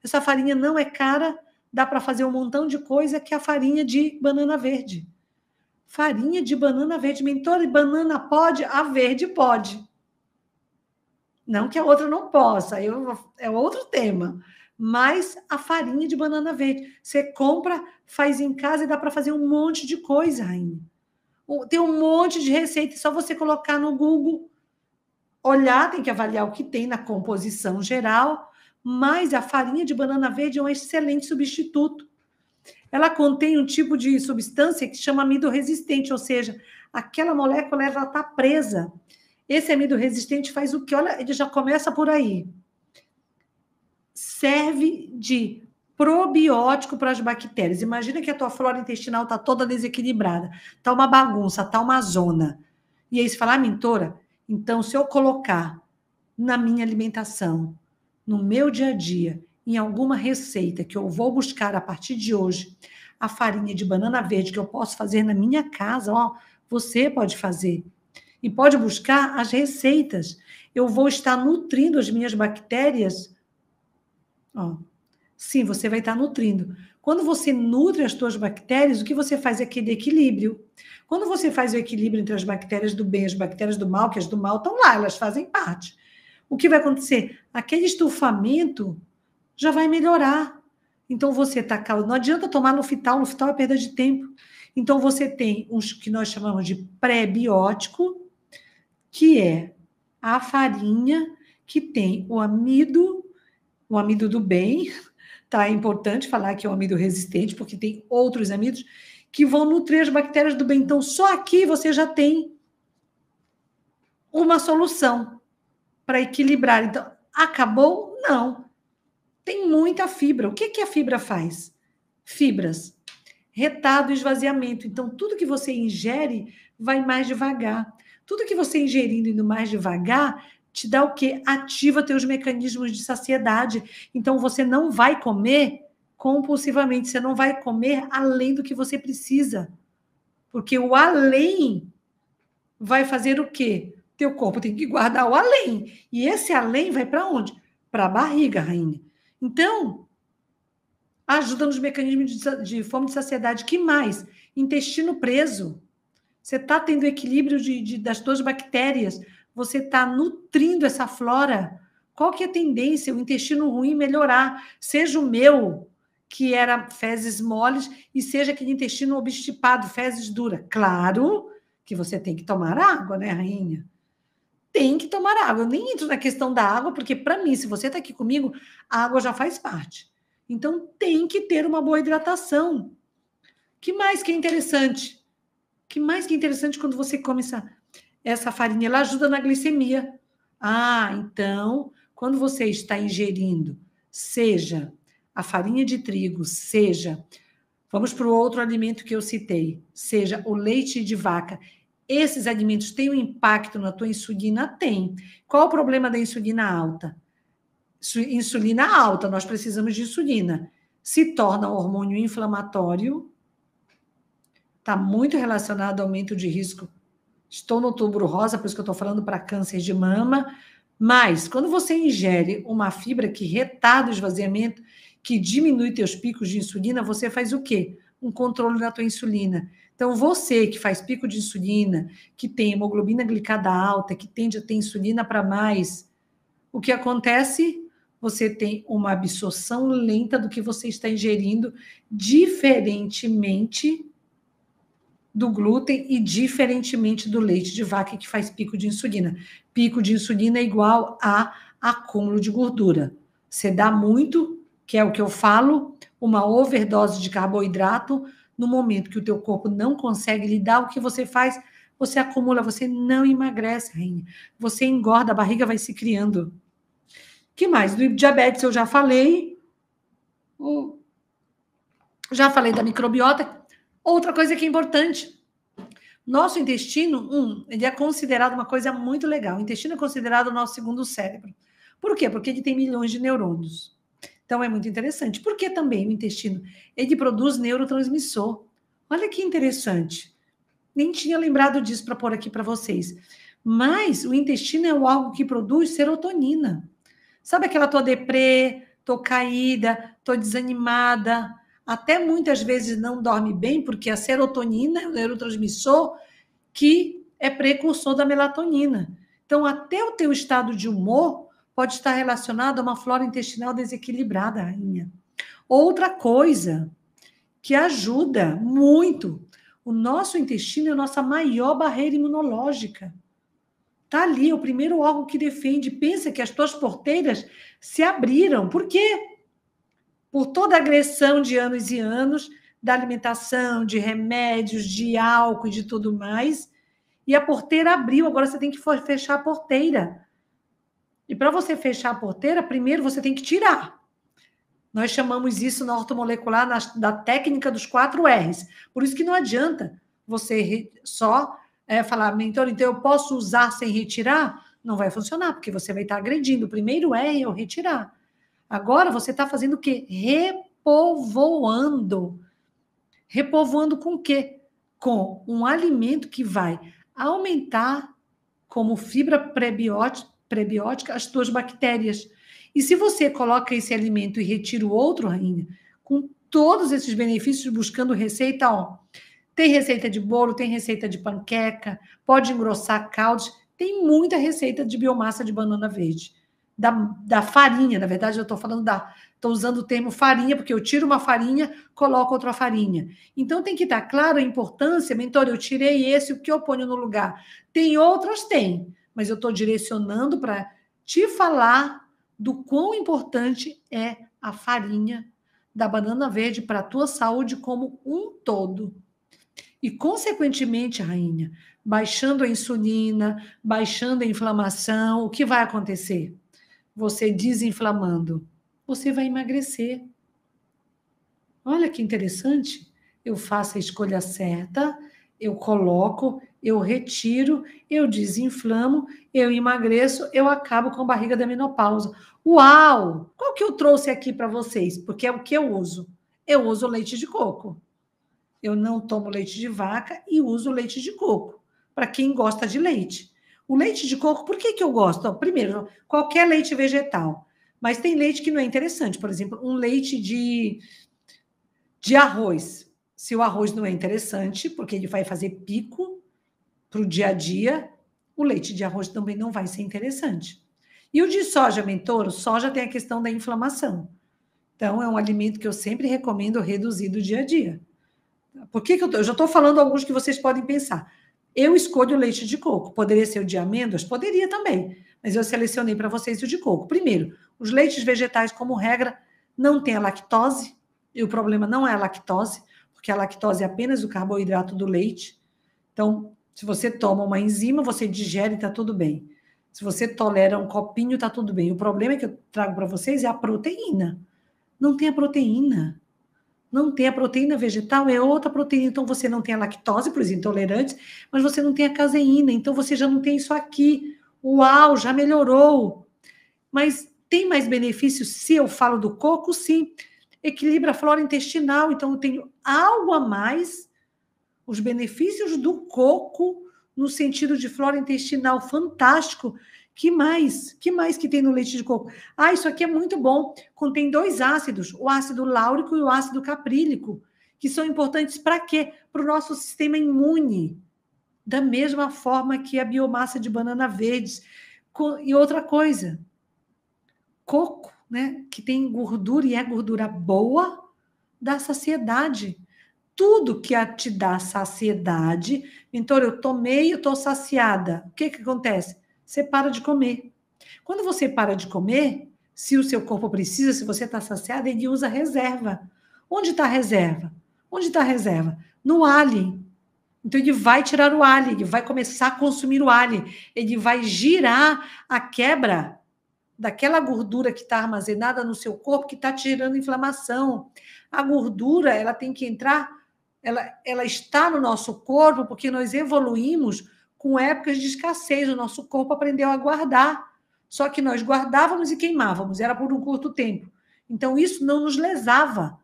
Essa farinha não é cara, dá para fazer um montão de coisa que é a farinha de banana verde. Farinha de banana verde. Mentora, e banana pode? A verde pode. Não que a outra não possa, é outro tema. Mas a farinha de banana verde. Você compra, faz em casa e dá para fazer um monte de coisa, Rainha. Tem um monte de receita, é só você colocar no Google, olhar, tem que avaliar o que tem na composição geral, mas a farinha de banana verde é um excelente substituto. Ela contém um tipo de substância que chama amido resistente, ou seja, aquela molécula ela está presa. Esse amido resistente faz o quê? Olha, ele já começa por aí. Serve de probiótico para as bactérias. Imagina que a tua flora intestinal está toda desequilibrada, está uma bagunça, está uma zona. E aí você fala, mentora, então se eu colocar na minha alimentação, no meu dia a dia, em alguma receita que eu vou buscar a partir de hoje, a farinha de banana verde que eu posso fazer na minha casa, ó, você pode fazer. E pode buscar as receitas. Eu vou estar nutrindo as minhas bactérias. Ó, sim, você vai estar nutrindo. Quando você nutre as suas bactérias, o que você faz é aquele equilíbrio. Quando você faz o equilíbrio entre as bactérias do bem e as bactérias do mal, que as do mal estão lá, elas fazem parte. O que vai acontecer? Aquele estufamento já vai melhorar. Então, você está calmo. Não adianta tomar Lufital é perda de tempo. Então, você tem uns que nós chamamos de pré-biótico, que é a farinha que tem o amido do bem, tá? É importante falar que é um amido resistente, porque tem outros amidos que vão nutrir as bactérias do bem. Então, só aqui você já tem uma solução para equilibrar. Então, acabou? Não. Tem muita fibra. O que a fibra faz? Fibras. Retardo e esvaziamento. Então, tudo que você ingere vai mais devagar. Tudo que você ingerindo indo mais devagar te dá o quê? Ativa teus mecanismos de saciedade. Então, você não vai comer compulsivamente. Você não vai comer além do que você precisa. Porque o além vai fazer o quê? Teu corpo tem que guardar o além. E esse além vai para onde? Para a barriga, rainha. Então, ajuda nos mecanismos de fome e de saciedade. Que mais? Intestino preso. Você está tendo equilíbrio das tuas bactérias. Você está nutrindo essa flora. Qual que é a tendência? O intestino ruim melhorar. Seja o meu, que era fezes moles, e seja aquele intestino obstipado, fezes duras. Claro que você tem que tomar água, né, rainha? Tem que tomar água. Eu nem entro na questão da água, porque, para mim, se você está aqui comigo, a água já faz parte. Então, tem que ter uma boa hidratação. Que mais que é interessante? Que mais que é interessante quando você come essa farinha? Ela ajuda na glicemia. Ah, então, quando você está ingerindo, seja a farinha de trigo, seja, vamos para o outro alimento que eu citei, seja o leite de vaca, esses alimentos têm um impacto na tua insulina? Tem. Qual o problema da insulina alta? Insulina alta, nós precisamos de insulina. Se torna um hormônio inflamatório, está muito relacionado ao aumento de risco. Estou no outubro rosa, por isso que eu estou falando para câncer de mama. Mas, quando você ingere uma fibra que retarda o esvaziamento, que diminui teus picos de insulina, você faz o quê? Um controle da tua insulina. Então, você que faz pico de insulina, que tem hemoglobina glicada alta, que tende a ter insulina para mais, o que acontece? Você tem uma absorção lenta do que você está ingerindo, diferentemente do glúten e diferentemente do leite de vaca, que faz pico de insulina. Pico de insulina é igual a acúmulo de gordura. Você dá muito, que é o que eu falo, uma overdose de carboidrato, no momento que o teu corpo não consegue lidar, o que você faz? Você acumula, você não emagrece, rainha. Você engorda, a barriga vai se criando. Que mais? Do diabetes eu já falei. Já falei da microbiota. Outra coisa que é importante. Nosso intestino, ele é considerado uma coisa muito legal. O intestino é considerado o nosso segundo cérebro. Por quê? Porque ele tem milhões de neurônios. Então, é muito interessante. Por que também o intestino? Ele produz neurotransmissor. Olha que interessante. Nem tinha lembrado disso para pôr aqui para vocês. Mas o intestino é o órgão que produz serotonina. Sabe aquela tua deprê, estou caída, estou desanimada. Até muitas vezes não dorme bem, porque a serotonina é o neurotransmissor que é precursor da melatonina. Então, até o teu estado de humor pode estar relacionado a uma flora intestinal desequilibrada, rainha. Outra coisa que ajuda muito, o nosso intestino é a nossa maior barreira imunológica. Está ali, é o primeiro órgão que defende. Pensa que as tuas porteiras se abriram. Por quê? Por toda a agressão de anos e anos, da alimentação, de remédios, de álcool e de tudo mais. E a porteira abriu, agora você tem que fechar a porteira. E para você fechar a porteira, primeiro você tem que tirar. Nós chamamos isso na ortomolecular da técnica dos 4 R's. Por isso que não adianta você só falar, mentor, então eu posso usar sem retirar? Não vai funcionar, porque você vai estar agredindo. O primeiro R é o retirar. Agora você está fazendo o quê? Repovoando. Repovoando com o quê? Com um alimento que vai aumentar como fibra prebiótica as tuas bactérias. E se você coloca esse alimento e retira o outro, rainha, com todos esses benefícios, buscando receita, ó, tem receita de bolo, tem receita de panqueca, pode engrossar caldos, tem muita receita de biomassa de banana verde. Da farinha, na verdade, eu estou falando estou usando o termo farinha, porque eu tiro uma farinha, coloco outra farinha. Então, tem que estar claro a importância, mentor, eu tirei esse, o que eu ponho no lugar? Tem outras? Tem, mas eu estou direcionando para te falar do quão importante é a farinha da banana verde para a tua saúde como um todo. E, consequentemente, rainha, baixando a insulina, baixando a inflamação, o que vai acontecer? Você desinflamando, você vai emagrecer. Olha que interessante. Eu faço a escolha certa, eu coloco, eu retiro, eu desinflamo, eu emagreço, eu acabo com a barriga da menopausa. Uau! Qual que eu trouxe aqui para vocês? Porque é o que eu uso. Eu uso leite de coco. Eu não tomo leite de vaca e uso leite de coco, para quem gosta de leite. O leite de coco, por que eu gosto? Primeiro, qualquer leite vegetal. Mas tem leite que não é interessante. Por exemplo, um leite de arroz. Se o arroz não é interessante, porque ele vai fazer pico para o dia a dia, o leite de arroz também não vai ser interessante. E o de soja, mentor, o soja tem a questão da inflamação. Então, é um alimento que eu sempre recomendo reduzir do dia a dia. Por que eu já estou falando alguns que vocês podem pensar. Eu escolho o leite de coco. Poderia ser o de amêndoas? Poderia também. Mas eu selecionei para vocês o de coco. Primeiro, os leites vegetais, como regra, não tem a lactose. E o problema não é a lactose, porque a lactose é apenas o carboidrato do leite. Então, se você toma uma enzima, você digere e está tudo bem. Se você tolera um copinho, está tudo bem. O problema que eu trago para vocês é a proteína. Não tem a proteína. Não tem a proteína vegetal, é outra proteína. Então, você não tem a lactose para os intolerantes, mas você não tem a caseína. Então, você já não tem isso aqui. Uau, já melhorou. Mas tem mais benefícios se eu falo do coco? Sim. Equilibra a flora intestinal. Então, eu tenho algo a mais. Os benefícios do coco no sentido de flora intestinal, fantástico. Que mais? Que mais que tem no leite de coco? Ah, isso aqui é muito bom. Contém 2 ácidos, o ácido láurico e o ácido caprílico, que são importantes para quê? Para o nosso sistema imune. Da mesma forma que a biomassa de banana verde. E outra coisa, coco, né, que tem gordura e é gordura boa, dá saciedade. Tudo que te dá saciedade, mentor, eu tomei, eu estou saciada. O que acontece? Você para de comer. Quando você para de comer, se o seu corpo precisa, se você está saciado, ele usa reserva. Onde está a reserva? Onde está a reserva? No alho. Então, ele vai tirar o alho, ele vai começar a consumir o alho, ele vai girar a quebra daquela gordura que está armazenada no seu corpo, que está te gerando inflamação. A gordura, ela tem que entrar, ela está no nosso corpo porque nós evoluímos com épocas de escassez, o nosso corpo aprendeu a guardar. Só que nós guardávamos e queimávamos, era por um curto tempo. Então, isso não nos lesava.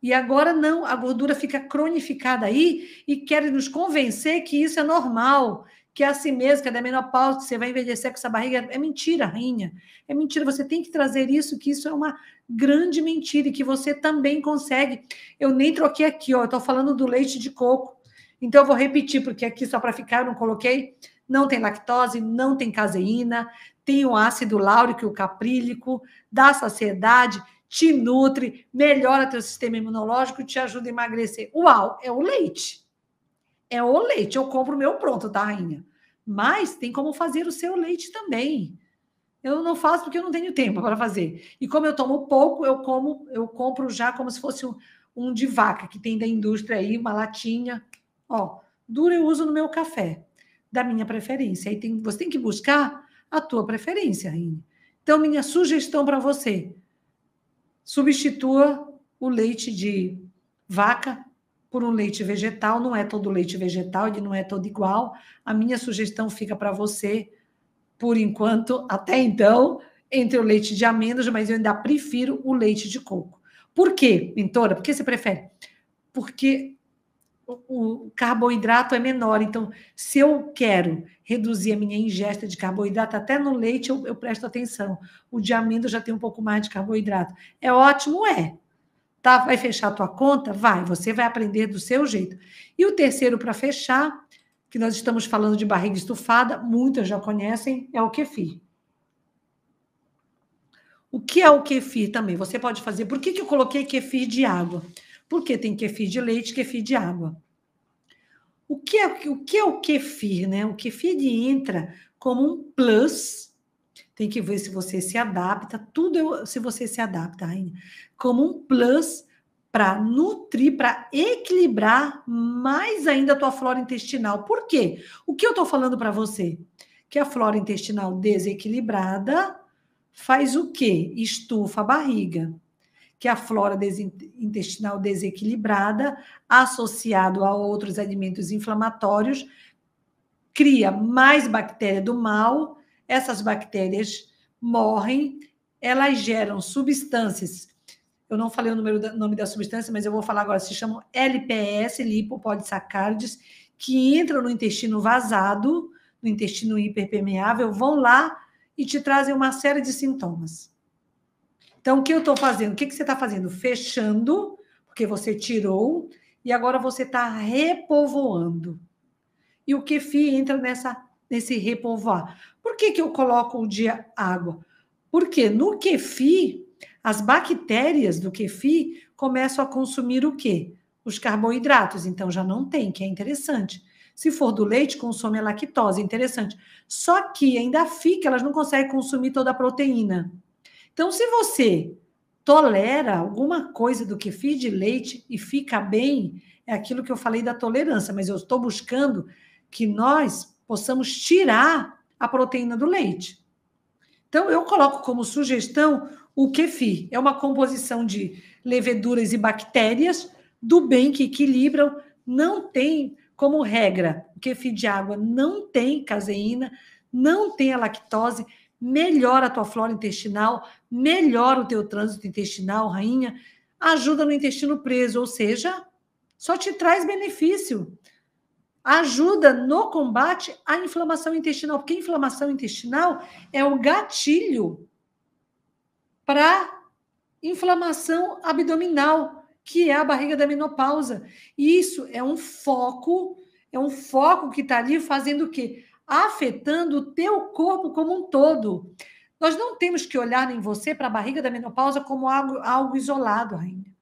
E agora não, a gordura fica cronificada aí e quer nos convencer que isso é normal, que é assim mesmo, que é da menopausa, que você vai envelhecer com essa barriga. É mentira, rainha. É mentira. Você tem que trazer isso, que isso é uma grande mentira e que você também consegue. Eu nem troquei aqui, ó. Eu tô falando do leite de coco. Então, eu vou repetir, porque aqui, só para ficar, eu não coloquei. Não tem lactose, não tem caseína, tem o ácido láurico e o caprílico, dá saciedade, te nutre, melhora teu sistema imunológico, te ajuda a emagrecer. Uau, é o leite. É o leite. Eu compro o meu pronto, tá, rainha? Mas tem como fazer o seu leite também. Eu não faço porque eu não tenho tempo para fazer. E como eu tomo pouco, eu compro já como se fosse um de vaca, que tem da indústria aí, uma latinha. Ó, duro eu uso no meu café, da minha preferência. Aí você tem que buscar a tua preferência, rainha. Então, minha sugestão para você: substitua o leite de vaca por um leite vegetal. Não é todo leite vegetal, ele não é todo igual. A minha sugestão fica para você, por enquanto, até então, entre o leite de amêndoas, mas eu ainda prefiro o leite de coco. Por quê, mentora? Por que você prefere? Porque o carboidrato é menor. Então, se eu quero reduzir a minha ingesta de carboidrato, até no leite eu presto atenção. O de amêndoa já tem um pouco mais de carboidrato. É ótimo? É. Tá? Vai fechar a tua conta? Vai. Você vai aprender do seu jeito. E o terceiro, para fechar, que nós estamos falando de barriga estufada, muitas já conhecem, é o kefir. O que é o kefir também? Você pode fazer. Por que eu coloquei kefir de água? Porque tem kefir de leite e kefir de água. O que é o kefir, né? O kefir entra como um plus. Tem que ver se você se adapta. Tudo se você se adapta, Rainha. Como um plus para nutrir, para equilibrar mais ainda a tua flora intestinal. Por quê? O que eu estou falando para você? Que a flora intestinal desequilibrada faz o quê? Estufa a barriga. Que a flora intestinal desequilibrada, associado a outros alimentos inflamatórios, cria mais bactéria do mal. Essas bactérias morrem, elas geram substâncias. Eu não falei o nome da substância, mas eu vou falar agora. Se chamam LPS, lipopolisacárides, que entram no intestino vazado, no intestino hiperpermeável, vão lá e te trazem uma série de sintomas. Então, o que eu estou fazendo? O que você está fazendo? Fechando, porque você tirou, e agora você está repovoando. E o kefir entra nesse repovoar. Por que eu coloco o de água? Porque no kefir, as bactérias do kefir começam a consumir o quê? Os carboidratos. Então, já não tem, que é interessante. Se for do leite, consome a lactose, interessante. Só que ainda fica, elas não conseguem consumir toda a proteína. Então, se você tolera alguma coisa do kefir de leite e fica bem, é aquilo que eu falei da tolerância, mas eu estou buscando que nós possamos tirar a proteína do leite. Então, eu coloco como sugestão o kefir. É uma composição de leveduras e bactérias do bem, que equilibram. Não tem, como regra, o kefir de água não tem caseína, não tem a lactose, melhora a tua flora intestinal, melhora o teu trânsito intestinal, rainha, ajuda no intestino preso, ou seja, só te traz benefício. Ajuda no combate à inflamação intestinal, porque a inflamação intestinal é o gatilho para inflamação abdominal, que é a barriga da menopausa. E isso é um foco que está ali fazendo o quê? Afetando o teu corpo como um todo. Nós não temos que olhar em você para a barriga da menopausa como algo isolado, rainha.